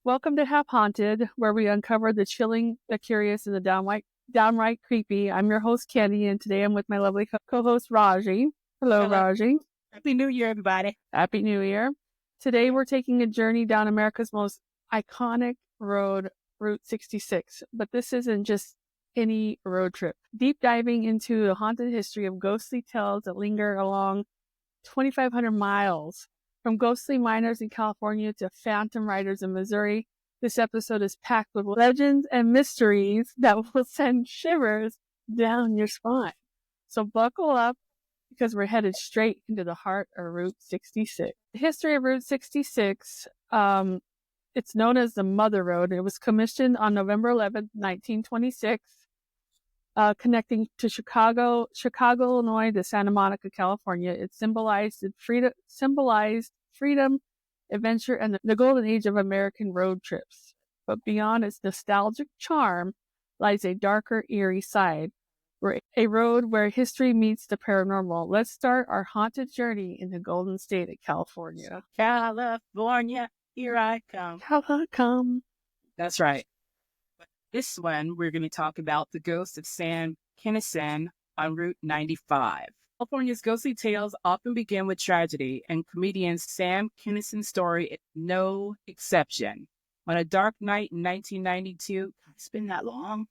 Welcome to Half Haunted, where we uncover the chilling, the curious, and the downright creepy. I'm your host, Candi, and today I'm with my lovely co-host, Raji. Hello, Hello. Raji. Happy New Year, everybody. Happy New Year. Today we're taking a journey down America's most iconic road, Route 66. But this isn't just any road trip. Deep diving into the haunted history of ghostly tales that linger along 2,500 miles. From ghostly miners in California to phantom riders in Missouri, this episode is packed with legends and mysteries that will send shivers down your spine. So buckle up because we're headed straight into the heart of Route 66. The history of Route 66, it's known as the Mother Road. It was commissioned on November 11th, 1926. Connecting to Chicago, Illinois, to Santa Monica, California. It symbolized freedom, adventure, and the golden age of American road trips. But beyond its nostalgic charm lies a darker, eerie side, a road where history meets the paranormal. Let's start our haunted journey in the golden state of California. California, here I come. That's right. This one, we're going to talk about the ghost of Sam Kinison on Route 95. California's ghostly tales often begin with tragedy, and comedian Sam Kinison's story is no exception. On a dark night in 1992, it's been that long?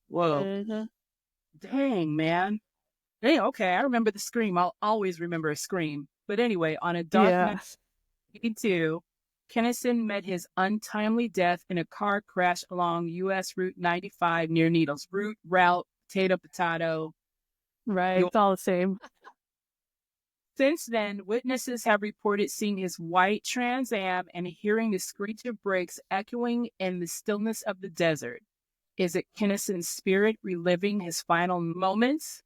Whoa. Mm-hmm. Dang, man. Hey, okay, I remember the scream. I'll always remember a scream. But anyway, on a dark night in 1982, Kinison met his untimely death in a car crash along U.S. Route 95 near Needles. Route, potato. Right, it's all the same. Since then, witnesses have reported seeing his white Trans Am and hearing the screech of brakes echoing in the stillness of the desert. Is it Kinison's spirit reliving his final moments,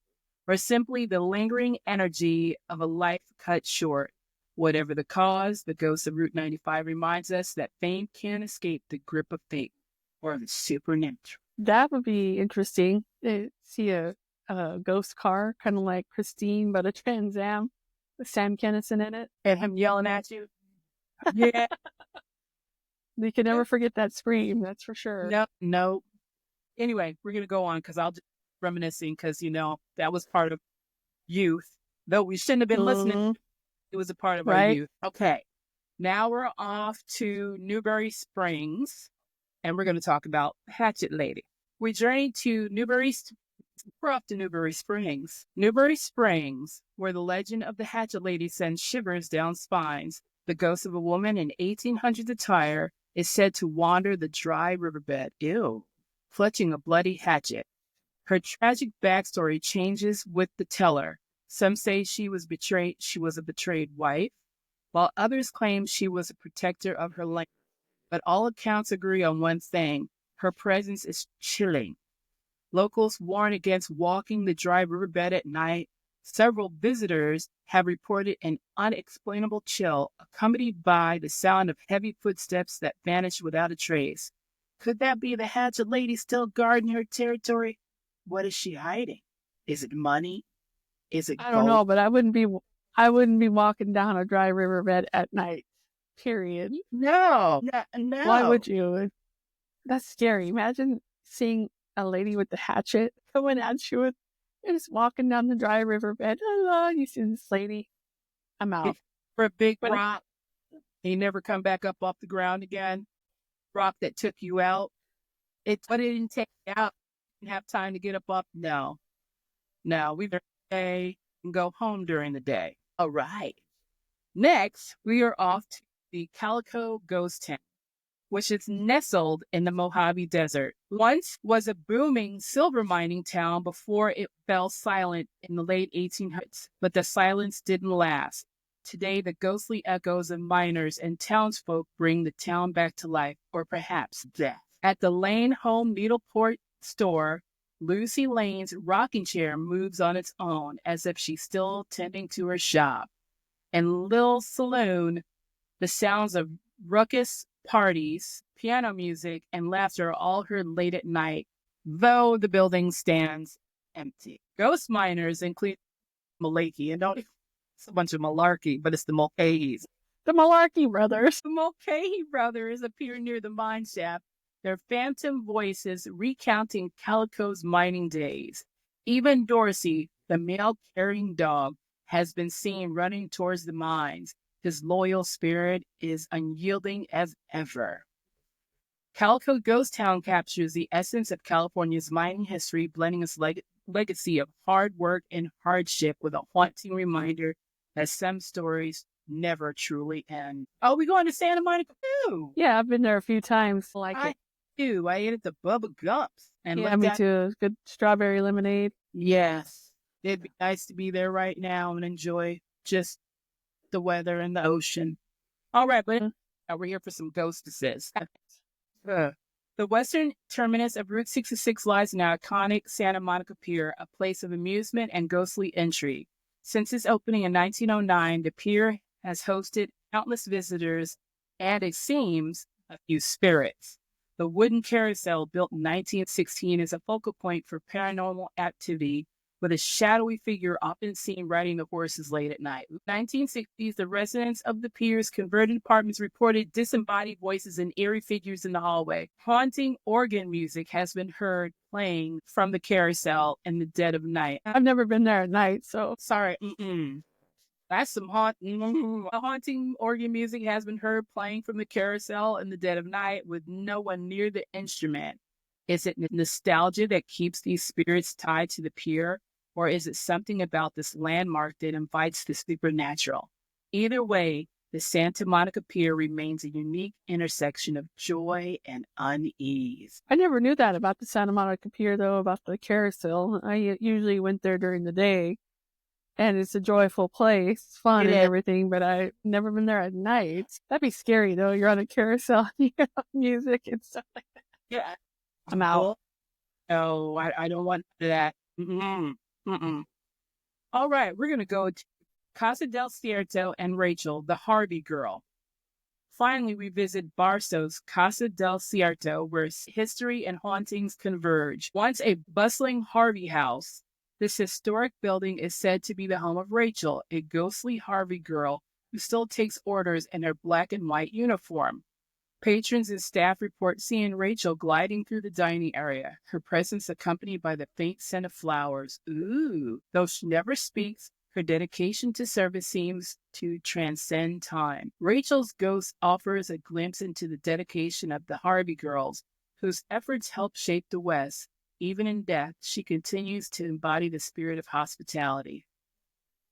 or simply the lingering energy of a life cut short? Whatever the cause, the ghost of Route 95 reminds us that fame can't escape the grip of fate or the supernatural. That would be interesting to see a ghost car, kind of like Christine, but a Trans Am with Sam Kinison in it. And him yelling at you. Yeah. You can never forget that scream, that's for sure. No. Anyway, we're going to go on because I'll just reminiscing because, that was part of youth. Though we shouldn't have been listening. It was a part of our youth. Okay. Now we're off to Newberry Springs, and we're going to talk about Hatchet Lady. We journeyed to we're off to Newberry Springs. Newberry Springs, where the legend of the Hatchet Lady sends shivers down spines. The ghost of a woman in 1800s attire is said to wander the dry riverbed, clutching a bloody hatchet. Her tragic backstory changes with the teller. Some say she was a betrayed wife, while others claim she was a protector of her land. But all accounts agree on one thing: her presence is chilling. Locals warn against walking the dry riverbed at night. Several visitors have reported an unexplainable chill, accompanied by the sound of heavy footsteps that vanish without a trace. Could that be the Hatchet Lady still guarding her territory? What is she hiding? Is it money? Is it gold? I don't know, but I wouldn't be walking down a dry riverbed at night. Period. No. Why would you? That's scary. Imagine seeing a lady with the hatchet coming at you and just walking down the dry riverbed. Hello, you see this lady. I'm out. For a big rock. You never come back up off the ground again. Rock that took you out. But it didn't take you out. You didn't have time to get up off. No. We better stay and go home during the day. All right. Next, we are off to the Calico Ghost Town, which is nestled in the Mojave Desert. Once was a booming silver mining town before it fell silent in the late 1800s, but the silence didn't last. Today, the ghostly echoes of miners and townsfolk bring the town back to life, or perhaps death. At the Lane Home Needleport store, Lucy Lane's rocking chair moves on its own as if she's still tending to her shop. In Lil Saloon, the sounds of ruckus parties, piano music, and laughter are all heard late at night, though the building stands empty. Ghost miners include Malaki, and it's a bunch of malarkey, but it's the Mulcahy's. The Malarkey brothers. The Mulcahy brothers appear near the mine shaft, their phantom voices recounting Calico's mining days. Even Dorsey, the mail-carrying dog, has been seen running towards the mines. His loyal spirit is unyielding as ever. Calico Ghost Town captures the essence of California's mining history, blending its legacy of hard work and hardship with a haunting reminder that some stories never truly end. Oh, we going to Santa Monica too? Yeah, I've been there a few times. I do. I ate at the Bubba Gumps. And yeah, me too. Good strawberry lemonade. Yes. It'd be nice to be there right now and enjoy just the weather and the ocean. All right, but we're here for some ghostesses. The western terminus of Route 66 lies in the iconic Santa Monica Pier, a place of amusement and ghostly intrigue. Since its opening in 1909, the pier has hosted countless visitors and, it seems, a few spirits. The wooden carousel, built in 1916, is a focal point for paranormal activity, with a shadowy figure often seen riding the horses late at night. In the 1960s, the residents of the pier's converted apartments reported disembodied voices and eerie figures in the hallway. Haunting organ music has been heard playing from the carousel in the dead of night. I've never been there at night, so sorry. That's some haunting organ music has been heard playing from the carousel in the dead of night with no one near the instrument. Is it nostalgia that keeps these spirits tied to the pier, or is it something about this landmark that invites the supernatural? Either way, the Santa Monica Pier remains a unique intersection of joy and unease. I never knew that about the Santa Monica Pier, though, about the carousel. I usually went there during the day, and it's a joyful place, fun and everything, but I've never been there at night. That'd be scary, though. You're on a carousel, you have music and stuff like that. Yeah. I'm out. Oh, I don't want that. All right, we're going to go to Casa del Cierto and Rachel, the Harvey girl. Finally, we visit Barso's Casa del Cierto, where history and hauntings converge. Once a bustling Harvey house, this historic building is said to be the home of Rachel, a ghostly Harvey girl who still takes orders in her black and white uniform. Patrons and staff report seeing Rachel gliding through the dining area, her presence accompanied by the faint scent of flowers. Ooh. Though she never speaks, her dedication to service seems to transcend time. Rachel's ghost offers a glimpse into the dedication of the Harvey girls, whose efforts help shape the West. Even in death, she continues to embody the spirit of hospitality.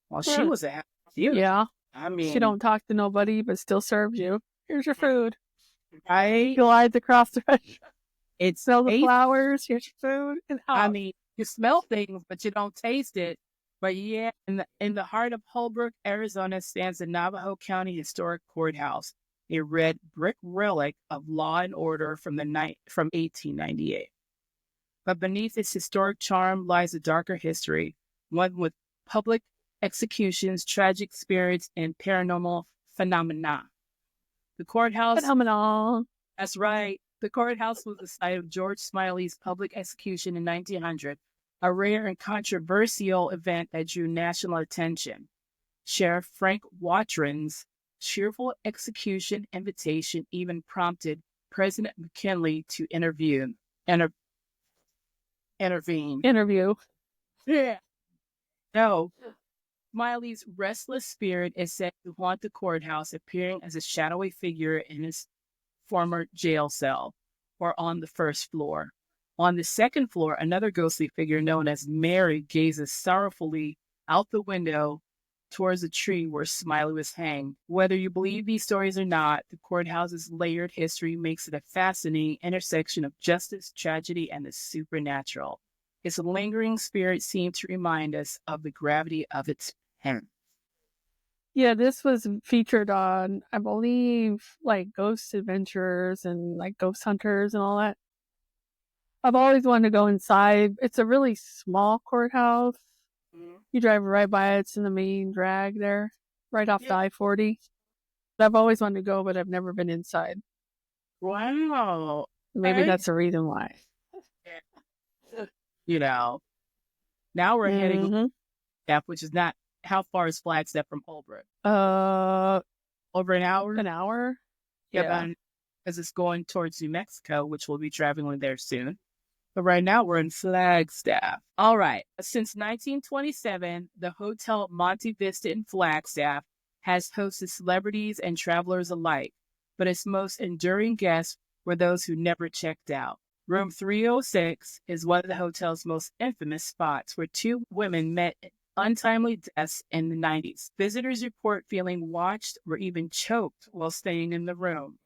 Well, she was a yeah. I mean, she don't talk to nobody, but still serves you. Here's your food. Right? Glides across the restaurant. It smells the flowers. Here's your food. And I mean, you smell things, but you don't taste it. But yeah, in the heart of Holbrook, Arizona, stands the Navajo County Historic Courthouse, a red brick relic of law and order from 1898. But beneath its historic charm lies a darker history, one with public executions, tragic spirits, and paranormal phenomena. The courthouse. Phenomenal. That's right. The courthouse was the site of George Smiley's public execution in 1900, a rare and controversial event that drew national attention. Sheriff Frank Watron's cheerful execution invitation even prompted President McKinley to intervene. Yeah. No. Smiley's restless spirit is said to haunt the courthouse, appearing as a shadowy figure in his former jail cell, or on the first floor. On the second floor, another ghostly figure known as Mary gazes sorrowfully out the window towards a tree where Smiley was hanged. Whether you believe these stories or not, the courthouse's layered history makes it a fascinating intersection of justice, tragedy, and the supernatural. Its lingering spirit seems to remind us of the gravity of its parent. Yeah, this was featured on, I believe, like Ghost Adventurers and like Ghost Hunters and all that. I've always wanted to go inside. It's a really small courthouse. Mm-hmm. You drive right by it. It's in the main drag there, right off the I-40. I've always wanted to go, but I've never been inside. Wow. Maybe that's the reason why. You know, now we're heading, which is not, how far is Flagstaff from Holbrook? Over an hour? An hour? Yeah. Because it's going towards New Mexico, which we'll be traveling there soon. But right now we're in Flagstaff. All right. Since 1927, the Hotel Monte Vista in Flagstaff has hosted celebrities and travelers alike, but its most enduring guests were those who never checked out. Room 306 is one of the hotel's most infamous spots where two women met in untimely deaths in the 90s. Visitors report feeling watched or even choked while staying in the room.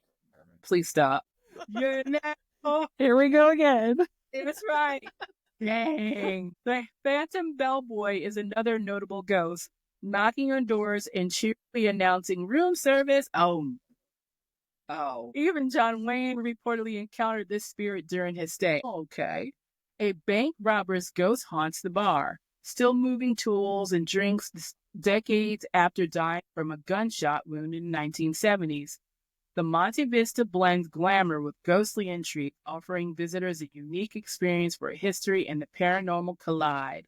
Please stop. You're now. Here we go again. That's right. Dang. The Phantom Bellboy is another notable ghost, knocking on doors and cheerfully announcing room service. Oh. Even John Wayne reportedly encountered this spirit during his stay. Okay. A bank robber's ghost haunts the bar, still moving tools and drinks decades after dying from a gunshot wound in the 1970s. The Monte Vista blends glamour with ghostly intrigue, offering visitors a unique experience where history and the paranormal collide.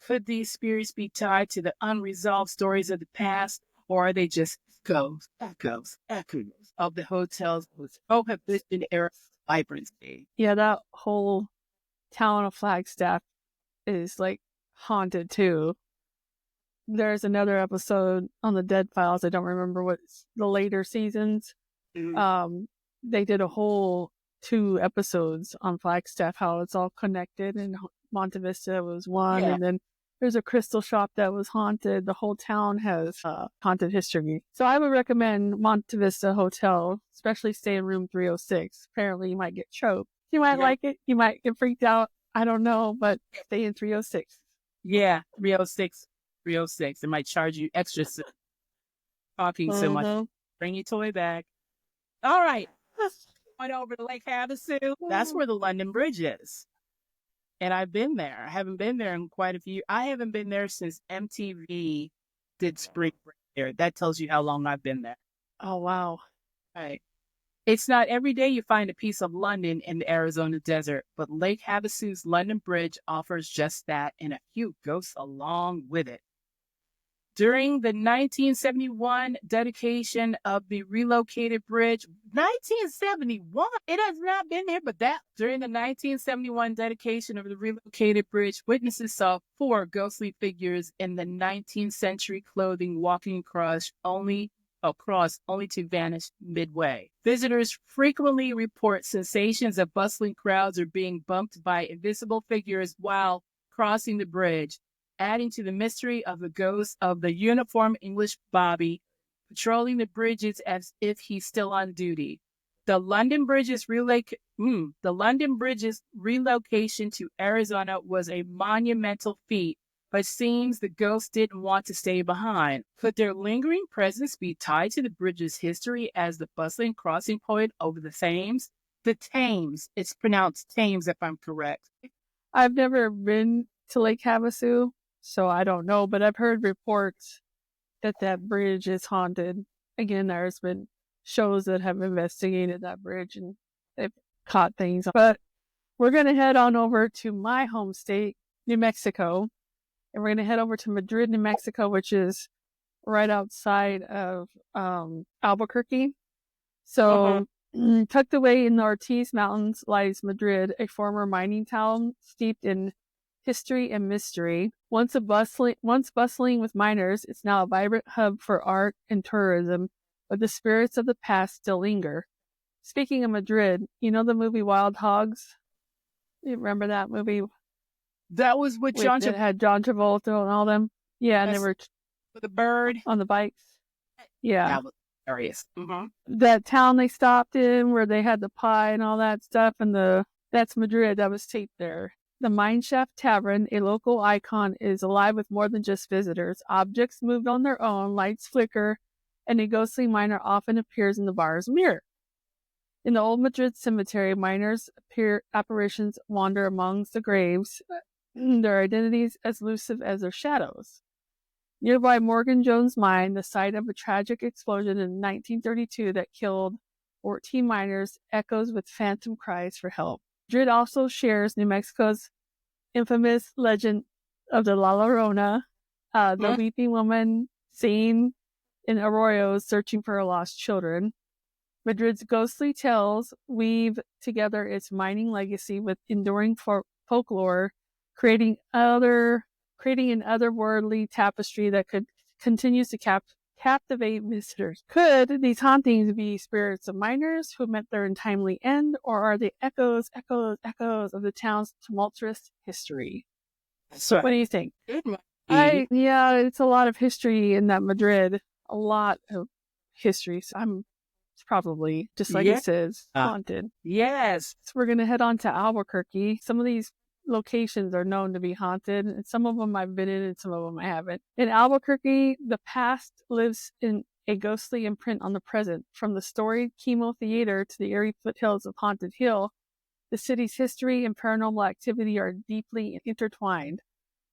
Could these spirits be tied to the unresolved stories of the past, or are they just echoes of the hotel's prohibition era vibrancy? Yeah, that whole town of Flagstaff is like haunted too. There's another episode on the Dead Files. I don't remember what's the later seasons. They did a whole 2 episodes on Flagstaff, how it's all connected, and Monte Vista was one, and then there's a crystal shop that was haunted. The whole town has haunted history. So I would recommend Monte Vista Hotel, especially stay in room 306. Apparently you might get choked. You might like it. You might get freaked out. I don't know, but stay in 306. Yeah, 306. 306. It might charge you extra talking so much. Bring your toy back. All right. Went over to Lake Havasu. That's where the London Bridge is. And I've been there. I haven't been there in quite a few. I haven't been there since MTV did Spring Break there. That tells you how long I've been there. Oh, wow. Right. It's not every day you find a piece of London in the Arizona desert, but Lake Havasu's London Bridge offers just that and a few ghosts along with it. During the 1971 dedication of the relocated bridge, 1971, it has not been there, but during the 1971 dedication of the relocated bridge, witnesses saw 4 ghostly figures in the 19th century clothing walking across only to vanish midway. Visitors frequently report sensations of bustling crowds or being bumped by invisible figures while crossing the bridge, adding to the mystery of the ghost of the uniformed English Bobby patrolling the bridges as if he's still on duty. The London Bridge's relocation to Arizona was a monumental feat, but seems the ghost didn't want to stay behind. Could their lingering presence be tied to the bridge's history as the bustling crossing point over the Thames? The Thames. It's pronounced Thames if I'm correct. I've never been to Lake Havasu, so I don't know, but I've heard reports that bridge is haunted. Again, there's been shows that have investigated that bridge and they've caught things. But we're going to head on over to my home state, New Mexico, and we're going to head over to Madrid, New Mexico, which is right outside of Albuquerque. So tucked away in the Ortiz Mountains lies Madrid, a former mining town steeped in history and mystery. Once bustling with miners, it's now a vibrant hub for art and tourism, but the spirits of the past still linger. Speaking of Madrid, you know the movie Wild Hogs? You remember that movie? That was with John Travolta. It had John Travolta and all them. Yeah, and they were with the bird on the bikes. Yeah. That was hilarious. That town they stopped in where they had the pie and all that stuff, and that's Madrid. That was taped there. The Mineshaft Tavern, a local icon, is alive with more than just visitors. Objects move on their own, lights flicker, and a ghostly miner often appears in the bar's mirror. In the old Madrid cemetery, miners' apparitions wander amongst the graves, their identities as elusive as their shadows. Nearby Morgan Jones Mine, the site of a tragic explosion in 1932 that killed 14 miners, echoes with phantom cries for help. Madrid also shares New Mexico's infamous legend of the La Llorona, the weeping woman seen in arroyos searching for her lost children. Madrid's ghostly tales weave together its mining legacy with enduring folklore, creating an otherworldly tapestry that continues to captivate visitors. Could these hauntings be spirits of miners who met their untimely end, or are they echoes of the town's tumultuous history? That's right. What do you think? It might be. It's a lot of history in that Madrid. A lot of history. So it's probably, just like it says, haunted. Yes. So we're going to head on to Albuquerque. Some of these locations are known to be haunted, and some of them I've been in and some of them I haven't. In Albuquerque, the past lives in a ghostly imprint on the present. From the storied Chemo Theater to the eerie foothills of Haunted Hill, the city's history and paranormal activity are deeply intertwined.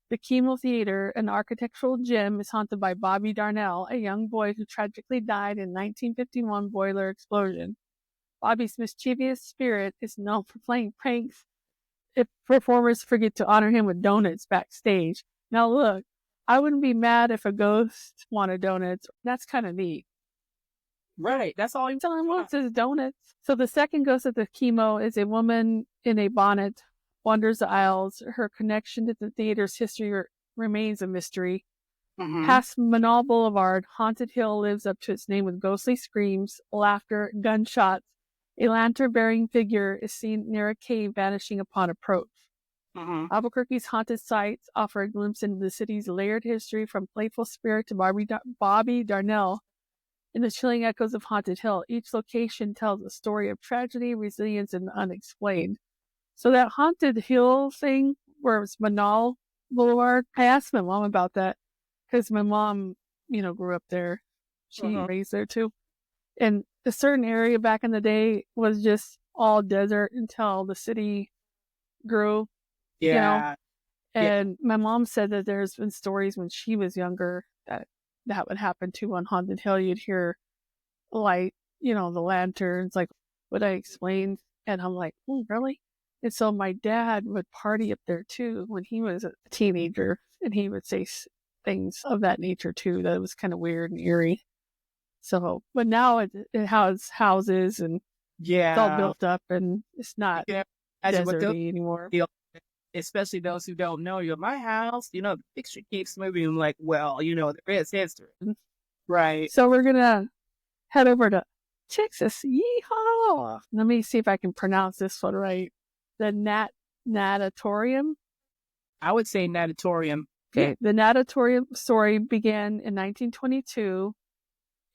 The Chemo Theater, an architectural gem, is haunted by Bobby Darnell, a young boy who tragically died in 1951 boiler explosion. Bobby's mischievous spirit is known for playing pranks if performers forget to honor him with donuts backstage. Now look, I wouldn't be mad if a ghost wanted donuts. That's kind of neat. Right, that's all he wants is donuts. So the second ghost of the Chemo is a woman in a bonnet, wanders the aisles. Her connection to the theater's history remains a mystery. Past Manal Boulevard, Haunted Hill lives up to its name with ghostly screams, laughter, gunshots. A lantern-bearing figure is seen near a cave vanishing upon approach. Albuquerque's haunted sites offer a glimpse into the city's layered history, from playful spirit to Bobby Darnell. In the chilling echoes of Haunted Hill, each location tells a story of tragedy, resilience, and the unexplained. So that Haunted Hill thing, where it's Manal Boulevard, I asked my mom about that because my mom, grew up there. She raised there too. And a certain area back in the day was just all desert until the city grew. Yeah. And my mom said that there's been stories when she was younger that would happen too on Haunted Hill. You'd hear light, the lanterns, like what I explained. And I'm like, oh, really? And so my dad would party up there too when he was a teenager, and he would say things of that nature too. That was kind of weird and eerie. So, but now it has houses and it's all built up, and it's not deserty anymore. Especially those who don't know, my house, the picture keeps moving. I'm like, well, there is history. Right. So we're going to head over to Texas. Yeehaw! Let me see if I can pronounce this one right. The Natatorium. I would say Natatorium. Okay. The Natatorium story began in 1922.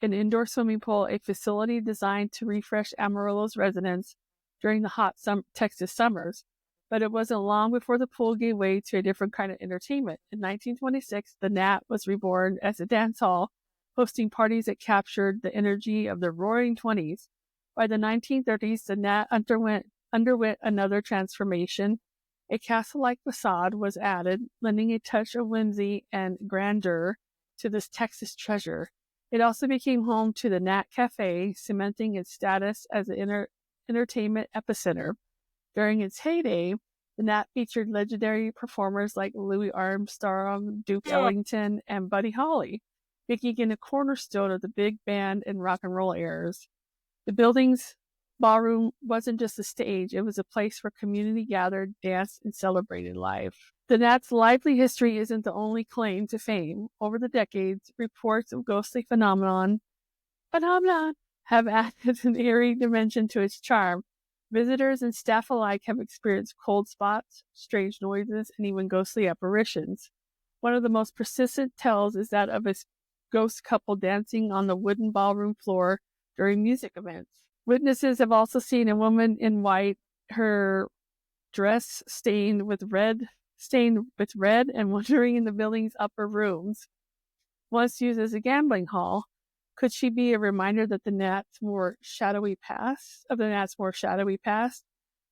An indoor swimming pool, a facility designed to refresh Amarillo's residents during the hot Texas summers. But it wasn't long before the pool gave way to a different kind of entertainment. In 1926, the Nat was reborn as a dance hall, hosting parties that captured the energy of the roaring 20s. By the 1930s, the Nat underwent another transformation. A castle-like facade was added, lending a touch of whimsy and grandeur to this Texas treasure. It also became home to the Nat Cafe, cementing its status as an entertainment epicenter. During its heyday, the Nat featured legendary performers like Louis Armstrong, Duke Ellington, and Buddy Holly, making it a cornerstone of the big band and rock and roll eras. The building's ballroom wasn't just a stage, it was a place where community gathered, danced, and celebrated life. The Nat's lively history isn't the only claim to fame. Over the decades, reports of ghostly phenomenon have added an eerie dimension to its charm. Visitors and staff alike have experienced cold spots, strange noises, and even ghostly apparitions. One of the most persistent tales is that of a ghost couple dancing on the wooden ballroom floor during music events. Witnesses have also seen a woman in white, her dress stained with red and wandering in the building's upper rooms. Once used as a gambling hall, could she be a reminder that the Nat's more shadowy past?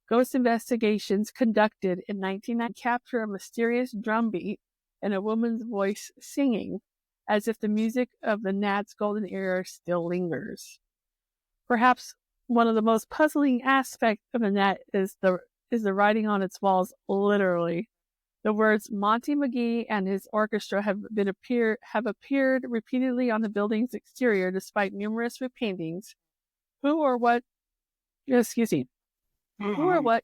Ghost investigations conducted in 1990 capture a mysterious drumbeat and a woman's voice singing, as if the music of the Nat's golden era still lingers. Perhaps one of the most puzzling aspects of the Nat is the writing on its walls, literally. The words Monty McGee and his orchestra have appeared repeatedly on the building's exterior despite numerous repaintings. Who or what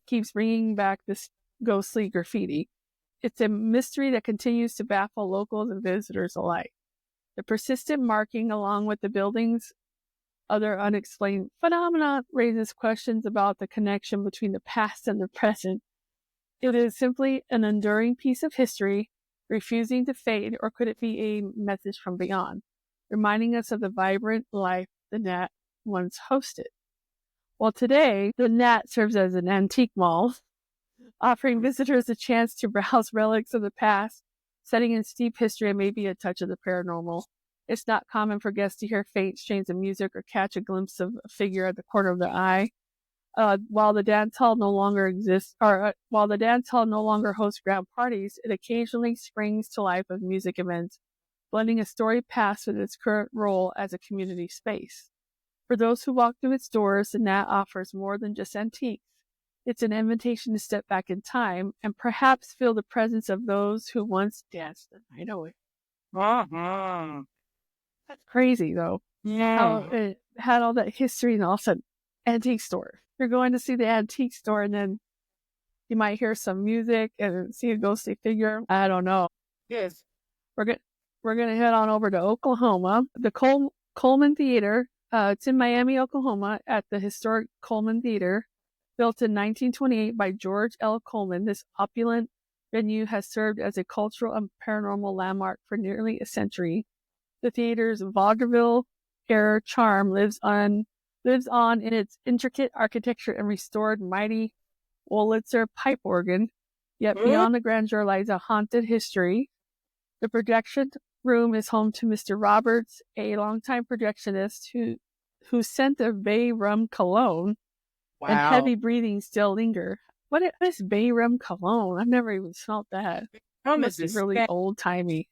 keeps bringing back this ghostly graffiti? It's a mystery that continues to baffle locals and visitors alike. The persistent marking, along with the building's other unexplained phenomena, raises questions about the connection between the past and the present. It is simply an enduring piece of history, refusing to fade, or could it be a message from beyond, reminding us of the vibrant life the Nat once hosted? Well, today, the Nat serves as an antique mall, offering visitors a chance to browse relics of the past, setting in steep history and maybe a touch of the paranormal. It's not common for guests to hear faint strains of music or catch a glimpse of a figure at the corner of their eye. While the dance hall no longer hosts ground parties, it occasionally springs to life with music events, blending a storied past with its current role as a community space. For those who walk through its doors, the Nat offers more than just antiques. It's an invitation to step back in time and perhaps feel the presence of those who once danced the night away. Uh-huh. That's crazy, though. Yeah. How it had all that history and also antique store. You're going to see the antique store and then you might hear some music and see a ghostly figure. I don't know. Yes. We're gonna head on over to Oklahoma. The Coleman Theater. It's in Miami, Oklahoma, at the historic Coleman Theater, built in 1928 by George L. Coleman. This opulent venue has served as a cultural and paranormal landmark for nearly a century. The theater's vaudeville-era charm lives on in its intricate architecture and restored mighty Wurlitzer pipe organ. Yet beyond the grandeur lies a haunted history. The projection room is home to Mr. Roberts, a longtime projectionist whose scent of bay rum cologne and heavy breathing still linger. What is bay rum cologne? I've never even smelled that. It must be really old-timey.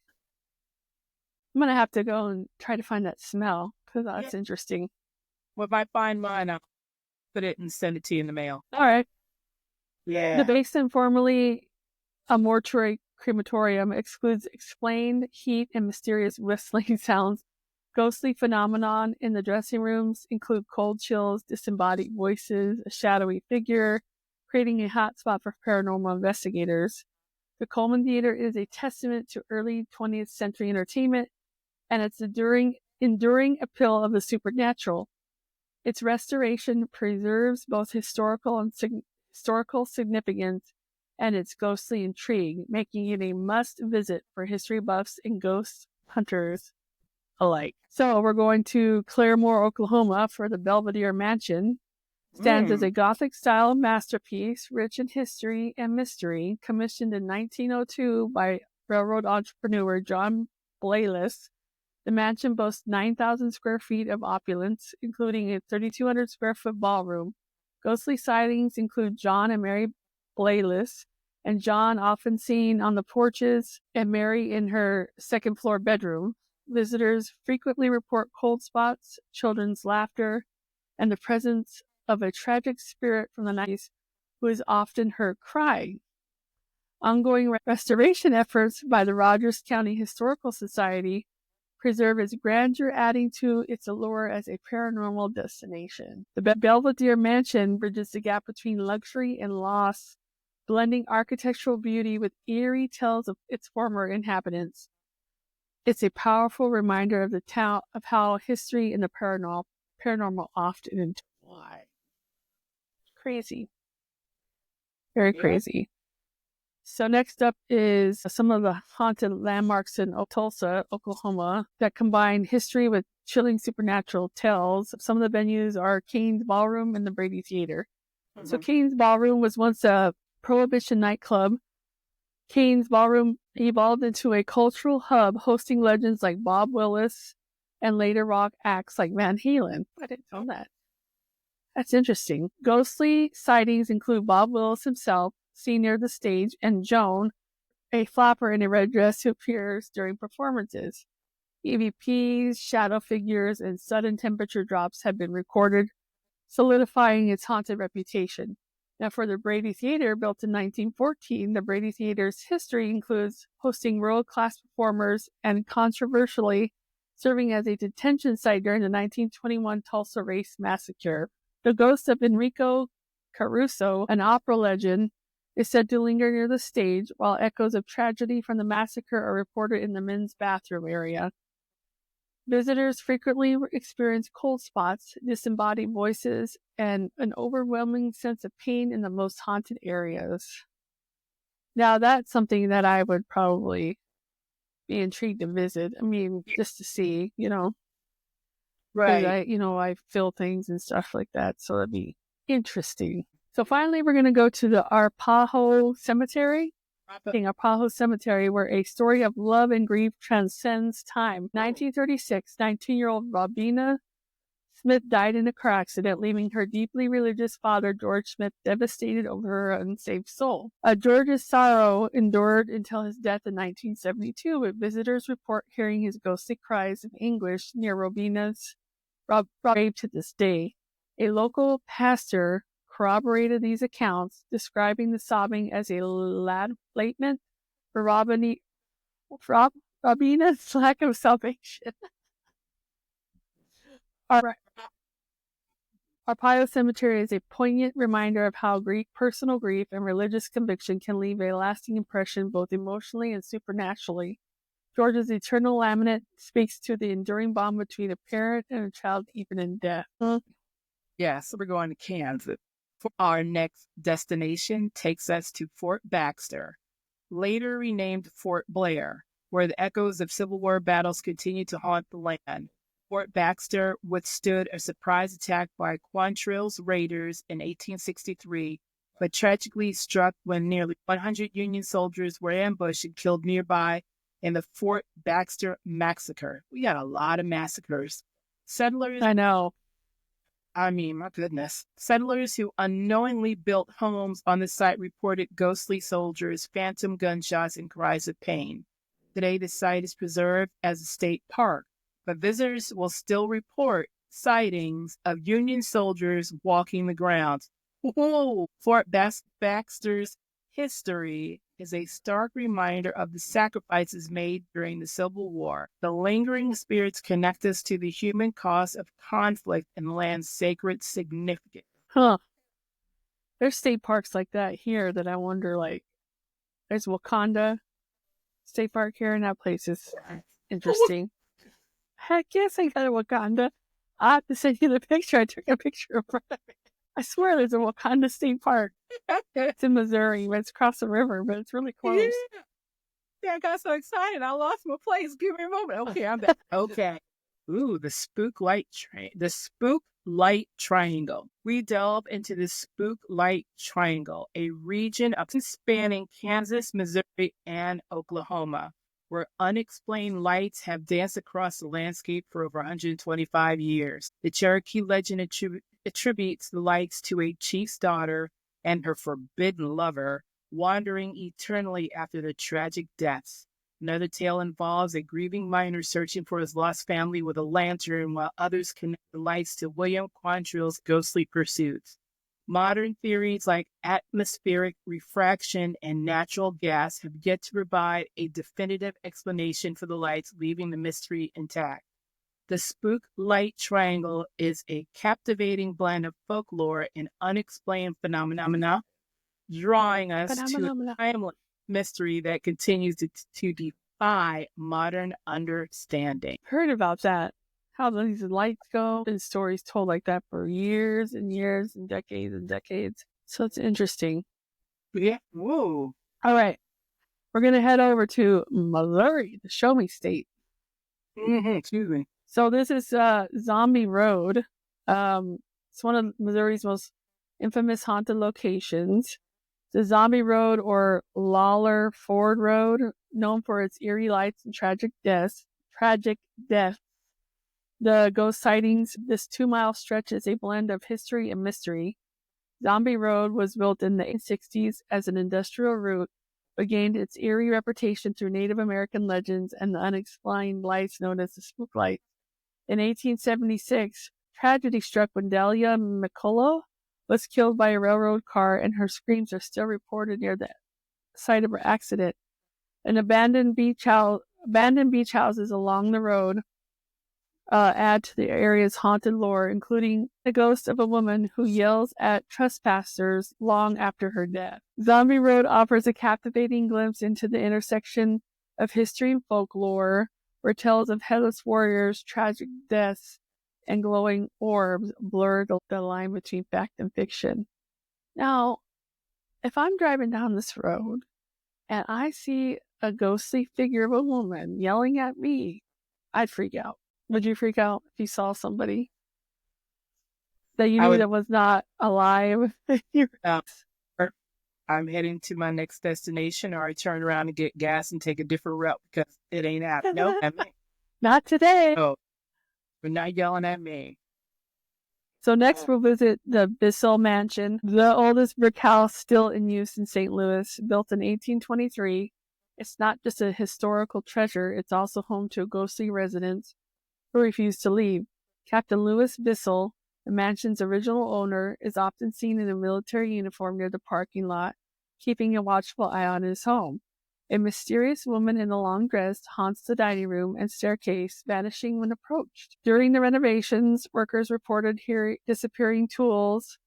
I'm going to have to go and try to find that smell because that's interesting. Well, if I find mine, I'll put it and send it to you in the mail. All right. Yeah. The basin, formerly a mortuary crematorium, excludes explained heat and mysterious whistling sounds. Ghostly phenomenon in the dressing rooms include cold chills, disembodied voices, a shadowy figure, creating a hotspot for paranormal investigators. The Coleman Theater is a testament to early 20th century entertainment and its enduring appeal of the supernatural. Its restoration preserves both historical significance and its ghostly intrigue, making it a must-visit for history buffs and ghost hunters alike. So we're going to Claremore, Oklahoma for the Belvedere Mansion. Stands as a Gothic-style masterpiece, rich in history and mystery, commissioned in 1902 by railroad entrepreneur John Blayless. The mansion boasts 9,000 square feet of opulence, including a 3,200 square foot ballroom. Ghostly sightings include John and Mary Blayless, and John often seen on the porches and Mary in her second floor bedroom. Visitors frequently report cold spots, children's laughter, and the presence of a tragic spirit from the 90s who is often heard crying. Ongoing restoration efforts by the Rogers County Historical Society preserve its grandeur, adding to its allure as a paranormal destination. The Belvedere Mansion bridges the gap between luxury and loss, blending architectural beauty with eerie tales of its former inhabitants. It's a powerful reminder of the town of how history and the paranormal often intertwine. Crazy. Very crazy. So next up is some of the haunted landmarks in Tulsa, Oklahoma, that combine history with chilling supernatural tales. Some of the venues are Kane's Ballroom and the Brady Theater. So Kane's Ballroom was once a Prohibition nightclub. Kane's Ballroom evolved into a cultural hub, hosting legends like Bob Willis and later rock acts like Van Halen. I didn't know that. That's interesting. Ghostly sightings include Bob Willis himself, seen near the stage, and Joan, a flapper in a red dress who appears during performances. EVPs, shadow figures, and sudden temperature drops have been recorded, solidifying its haunted reputation. Now, for the Brady Theater, built in 1914, the Brady Theater's history includes hosting world-class performers and controversially serving as a detention site during the 1921 Tulsa Race Massacre. The ghost of Enrico Caruso, an opera legend, is said to linger near the stage, while echoes of tragedy from the massacre are reported in the men's bathroom area. Visitors frequently experience cold spots, disembodied voices, and an overwhelming sense of pain in the most haunted areas. Now, that's something that I would probably be intrigued to visit. I mean, just to see, Right. I feel things and stuff like that, so it'd be interesting. So finally, we're going to go to the Arapaho Cemetery. Arapaho Cemetery, where a story of love and grief transcends time. 1936, 19-year-old Robina Smith died in a car accident, leaving her deeply religious father, George Smith, devastated over her unsaved soul. George's sorrow endured until his death in 1972, with visitors report hearing his ghostly cries of anguish near Robina's grave to this day. A local pastor corroborated these accounts, describing the sobbing as a lament for Robina's lack of salvation. Arapaho Cemetery is a poignant reminder of how personal grief and religious conviction can leave a lasting impression both emotionally and supernaturally. George's eternal lament speaks to the enduring bond between a parent and a child even in death. Yes, we're going to Kansas. Our next destination takes us to Fort Baxter, later renamed Fort Blair, where the echoes of Civil War battles continue to haunt the land. Fort Baxter withstood a surprise attack by Quantrill's raiders in 1863, but tragically struck when nearly 100 Union soldiers were ambushed and killed nearby in the Fort Baxter Massacre. We got a lot of massacres. Settlers... I know. I mean, my goodness. Settlers who unknowingly built homes on the site reported ghostly soldiers, phantom gunshots, and cries of pain. Today, the site is preserved as a state park, but visitors will still report sightings of Union soldiers walking the grounds. Whoa! Fort Baxter's history is a stark reminder of the sacrifices made during the Civil War. The lingering spirits connect us to the human cost of conflict and the land's sacred significance. Huh. There's state parks like that here that I wonder, there's Wakanda State Park here, and that place is interesting. Heck yes, I got a Wakanda. I have to send you the picture. I took a picture in front of it. I swear there's a Wakanda State Park. It's in Missouri, but it's across the river, but it's really close. Yeah, I got so excited. I lost my place. Give me a moment. Okay, I'm back. Okay. Ooh, the Spook Light Triangle. We delve into the Spook Light Triangle, a region spanning Kansas, Missouri, and Oklahoma, where unexplained lights have danced across the landscape for over 125 years. The Cherokee legend attributes the lights to a chief's daughter and her forbidden lover wandering eternally after their tragic deaths. Another tale involves a grieving miner searching for his lost family with a lantern, while others connect the lights to William Quantrill's ghostly pursuits. Modern theories like atmospheric refraction and natural gas have yet to provide a definitive explanation for the lights, leaving the mystery intact. The Spook Light Triangle is a captivating blend of folklore and unexplained phenomena, drawing us to a timeless mystery that continues to defy modern understanding. Heard about that. How these lights go. Been stories told like that for years and years and decades. So it's interesting. Yeah. Whoa. All right. We're going to head over to Missouri, the Show Me State. Excuse me. So this is Zombie Road. It's one of Missouri's most infamous haunted locations. The Zombie Road, or Lawler Ford Road, known for its eerie lights and tragic deaths. The ghost sightings, this 2-mile stretch is a blend of history and mystery. Zombie Road was built in the 1860s as an industrial route, but gained its eerie reputation through Native American legends and the unexplained lights known as the spook lights. In 1876, tragedy struck when Delia McCullough, was killed by a railroad car, and her screams are still reported near the site of her accident. An abandoned beach houses along the road add to the area's haunted lore, including the ghost of a woman who yells at trespassers long after her death. Zombie Road offers a captivating glimpse into the intersection of history and folklore, where tales of headless warriors, tragic deaths, and glowing orbs blur the line between fact and fiction. Now, if I'm driving down this road and I see a ghostly figure of a woman yelling at me, I'd freak out. Would you freak out if you saw somebody that you knew that was not alive? I'm heading to my next destination, or I turn around and get gas and take a different route because it ain't happening. No, not today. Oh, you're not yelling at me. So next we'll visit the Belvedere Mansion, the oldest brick house still in use in St. Louis, built in 1823. It's not just a historical treasure, it's also home to a ghostly residents who refuse to leave. Captain Louis Bissell, the mansion's original owner, is often seen in a military uniform near the parking lot, keeping a watchful eye on his home. A mysterious woman in a long dress haunts the dining room and staircase, vanishing when approached. During the renovations, workers reported disappearing tools,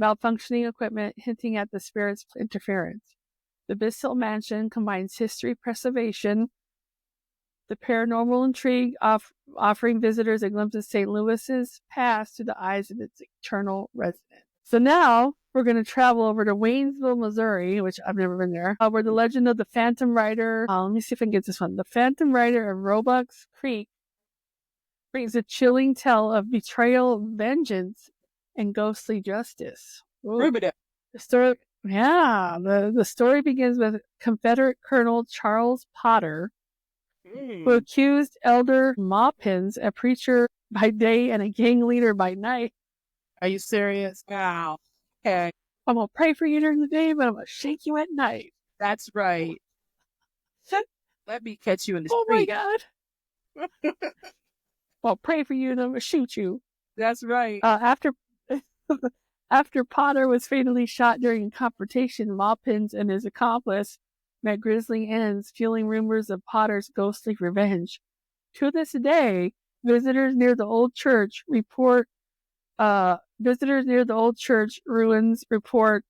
malfunctioning equipment, hinting at the spirit's interference. The Bissell Mansion combines history preservation, the paranormal intrigue, offering visitors a glimpse of St. Louis's past through the eyes of its eternal resident. So now we're going to travel over to Waynesville, Missouri, which I've never been there, where the legend of the Phantom Rider, let me see if I can get this one. The Phantom Rider of Roebuck's Creek brings a chilling tale of betrayal, vengeance, and ghostly justice. The story, the story begins with Confederate Colonel Charles Potter, who accused Elder Maupins, a preacher by day and a gang leader by night. Are you serious? Wow. Okay. I'm going to pray for you during the day, but I'm going to shake you at night. That's right. Let me catch you in the street. Oh my God. I'll pray for you and I'm going to shoot you. That's right. After Potter was fatally shot during a confrontation, Maupins and his accomplice met grisly ends, fueling rumors of Potter's ghostly revenge. To this day, visitors near the old church ruins report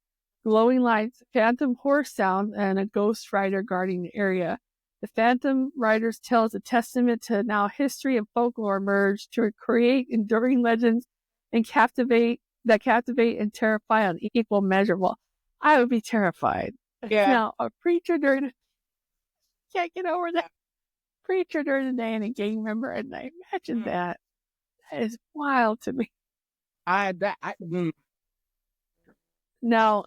glowing lights, phantom horse sounds, and a ghost rider guarding the area. The Phantom Rider's tale is a testament to now history and folklore merged to create enduring legends and captivate and terrify on equal measure. Well, I would be terrified. Yeah. Now, a preacher can't get over that. Preacher during the day and a gang member at night. Imagine that. That is wild to me. Now,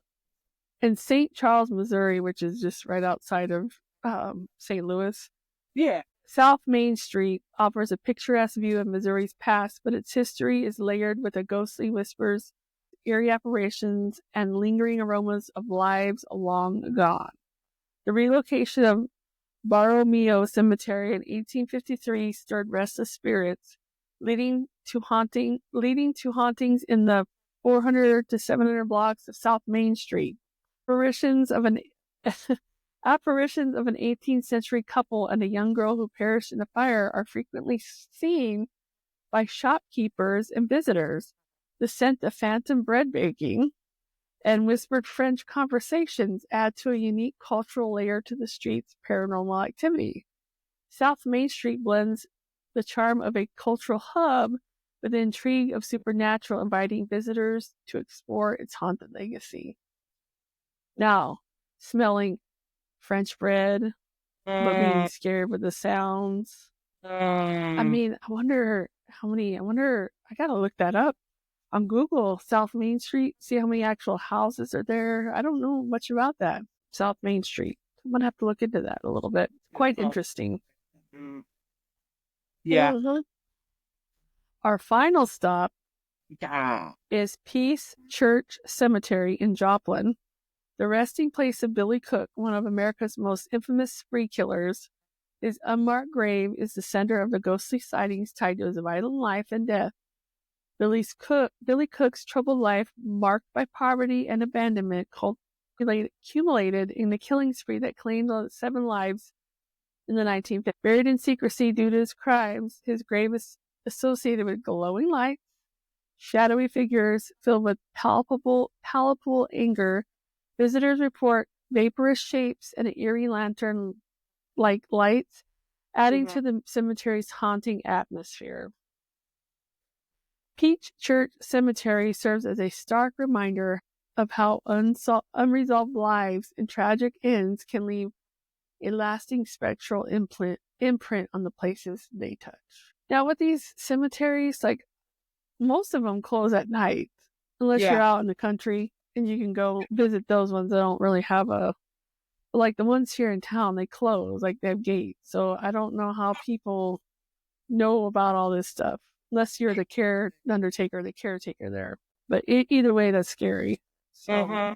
in St. Charles, Missouri, which is just right outside of St. Louis, South Main Street offers a picturesque view of Missouri's past, but its history is layered with the ghostly whispers, eerie apparitions, and lingering aromas of lives long gone. The relocation of Borromeo Cemetery in 1853 stirred restless spirits, leading to hauntings in the 400 to 700 blocks of South Main Street. Apparitions of an 18th century couple and a young girl who perished in a fire are frequently seen by shopkeepers and visitors. The scent of phantom bread baking and whispered French conversations add to a unique cultural layer to the street's paranormal activity. South Main Street blends the charm of a cultural hub with the intrigue of supernatural, inviting visitors to explore its haunted legacy. Now, smelling French bread, but being scared with the sounds. I mean, I wonder, I gotta look that up on Google, South Main Street, see how many actual houses are there. I don't know much about that. South Main Street. I'm gonna have to look into that a little bit. Quite interesting. Yeah. Mm-hmm. Our final stop is Peace Church Cemetery in Joplin. The resting place of Billy Cook, one of America's most infamous spree killers. His unmarked grave is the center of the ghostly sightings tied to his violent life and death. Billy Cook's troubled life, marked by poverty and abandonment, accumulated in the killing spree that claimed 7 lives in the 1950s. Buried in secrecy due to his crimes, his grave is associated with glowing lights, shadowy figures filled with palpable anger. Visitors report vaporous shapes and an eerie lantern-like lights, adding to the cemetery's haunting atmosphere. Peach Church Cemetery serves as a stark reminder of how unresolved lives and tragic ends can leave a lasting spectral imprint on the places they touch. Now, with these cemeteries, like, most of them close at night, unless you're out in the country, and you can go visit those ones that don't really have like the ones here in town, they close, like they have gates. So I don't know how people know about all this stuff, unless you're the caretaker there. But either way, that's scary. So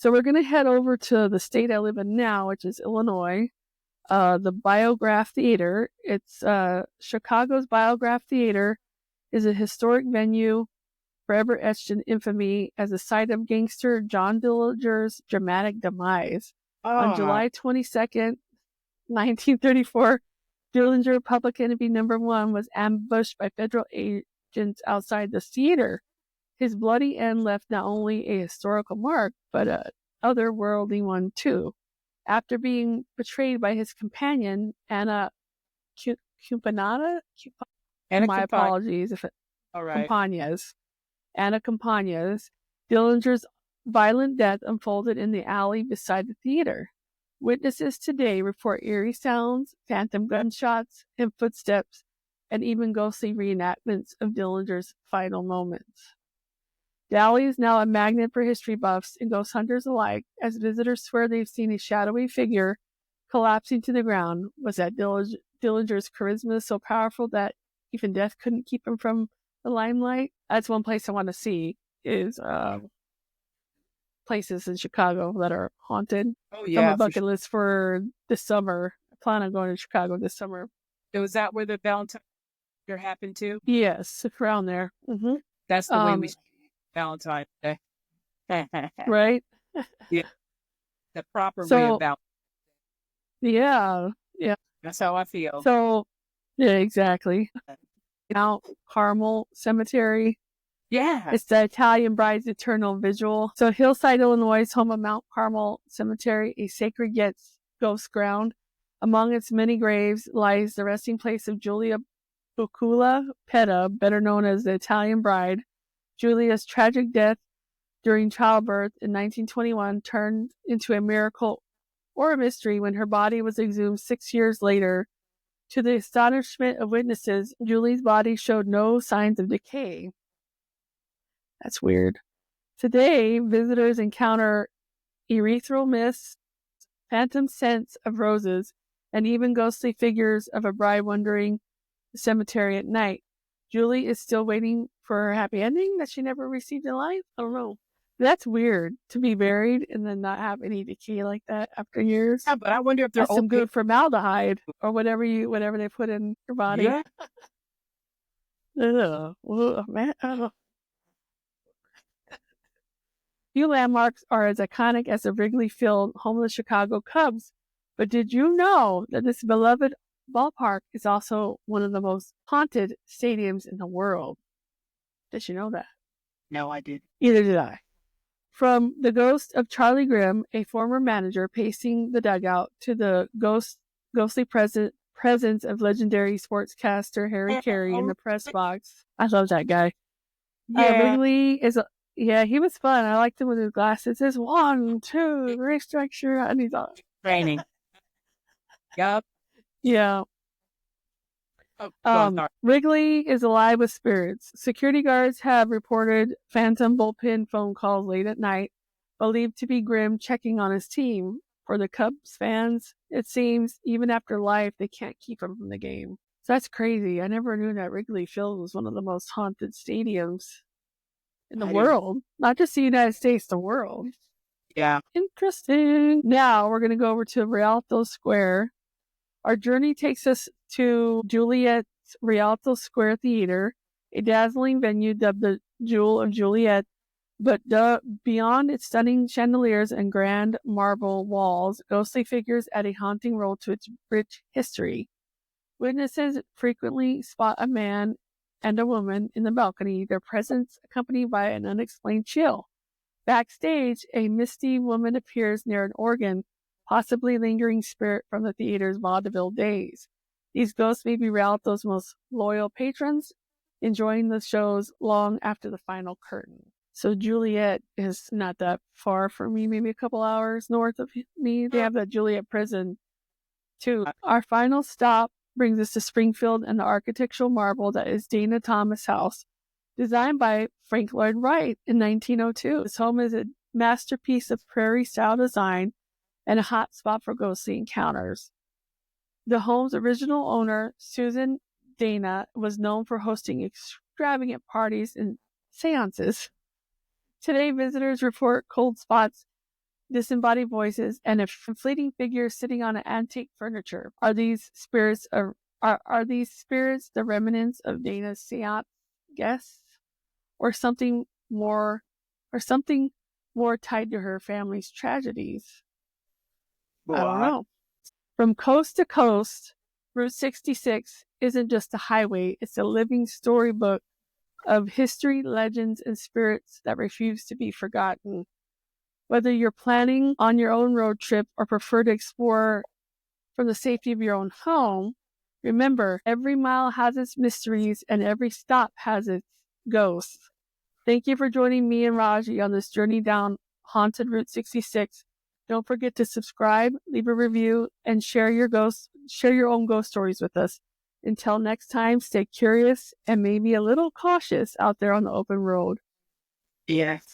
we're going to head over to the state I live in now, which is Illinois. The Biograph Theater. It's Chicago's Biograph Theater is a historic venue forever etched in infamy as the site of gangster John Dillinger's dramatic demise. On July 22nd, 1934, Dillinger, public enemy number 1, was ambushed by federal agents outside the theater. His bloody end left not only a historical mark, but a otherworldly one too. After being betrayed by his companion, Anna Campanata? My apologies if it... All right. Anna Campagnas, Dillinger's violent death unfolded in the alley beside the theater. Witnesses today report eerie sounds, phantom gunshots, and footsteps, and even ghostly reenactments of Dillinger's final moments. The alley is now a magnet for history buffs and ghost hunters alike, as visitors swear they've seen a shadowy figure collapsing to the ground. Was that Dillinger's charisma so powerful that even death couldn't keep him from the limelight? That's one place I want to see, is places in Chicago that are haunted. Oh yeah, on my bucket list for this summer. I plan on going to Chicago this summer. So is that where the Valentine Fair happened to? Yes, around there. Mm-hmm. That's the way we Valentine's Day. Right? Yeah. The proper way of Valentine's. Yeah. That's how I feel. So, yeah, exactly. Mount Carmel Cemetery. Yeah. It's the Italian bride's eternal vigil. So Hillside, Illinois is home of Mount Carmel Cemetery, a sacred yet ghost ground. Among its many graves lies the resting place of Julia Bucula Petta, better known as the Italian bride. Julia's tragic death during childbirth in 1921 turned into a miracle or a mystery when her body was exhumed 6 years later. To the astonishment of witnesses, Julie's body showed no signs of decay. That's weird. Today, visitors encounter ethereal mists, phantom scents of roses, and even ghostly figures of a bride wandering the cemetery at night. Julie is still waiting for her happy ending that she never received in life? I don't know. That's weird, to be buried and then not have any decay like that after years. Yeah, but I wonder if they're That's some good formaldehyde or whatever they put in your body. Yeah. Man, I don't know. Few landmarks are as iconic as the Wrigley Field home of the Chicago Cubs, but did you know that this beloved ballpark is also one of the most haunted stadiums in the world? Did you know that? No, I didn't. Either did I. From the ghost of Charlie Grimm, a former manager pacing the dugout, to the ghostly presence of legendary sportscaster Harry Carey in the press box. I love that guy. Yeah. Wrigley is he was fun. I liked him with his glasses. There's 1, 2, race structure, and he's all training. Yup. Yeah. Wrigley is alive with spirits. Security guards have reported phantom bullpen phone calls late at night, believed to be Grimm checking on his team. For the Cubs fans, it seems even after life, they can't keep him from the game. So that's crazy. I never knew that Wrigley Field was one of the most haunted stadiums in the world. Not just the United States, the world. Yeah. Interesting. Now we're going to go over to Rialto Square. Our journey takes us to Juliet's Rialto Square Theater. a dazzling venue dubbed the Jewel of Juliet, but beyond its stunning chandeliers and grand marble walls, ghostly figures add a haunting role to its rich history. Witnesses frequently spot a man and a woman in the balcony, their presence accompanied by an unexplained chill. Backstage, a misty woman appears near an organ, possibly lingering spirit from the theater's vaudeville days. These ghosts may be Rialto's most loyal patrons, enjoying the shows long after the final curtain. So Juliet is not that far from me, maybe a couple hours north of me. They have the Juliet prison, too. Our final stop brings us to Springfield and the architectural marvel that is Dana Thomas House, designed by Frank Lloyd Wright in 1902. This home is a masterpiece of prairie-style design and a hot spot for ghostly encounters. The home's original owner, Susan Dana, was known for hosting extravagant parties and seances. Today, visitors report cold spots, disembodied voices, and a fleeting figure sitting on an antique furniture. Are these spirits the remnants of Dana's seance guests, or something more tied to her family's tragedies? I don't know. From coast to coast, Route 66 isn't just a highway, it's a living storybook of history, legends, and spirits that refuse to be forgotten. Whether you're planning on your own road trip or prefer to explore from the safety of your own home, remember, every mile has its mysteries and every stop has its ghosts. Thank you for joining me and Raji on this journey down haunted Route 66. Don't forget to subscribe, leave a review, and share your own ghost stories with us. Until next time, stay curious and maybe a little cautious out there on the open road. Yes.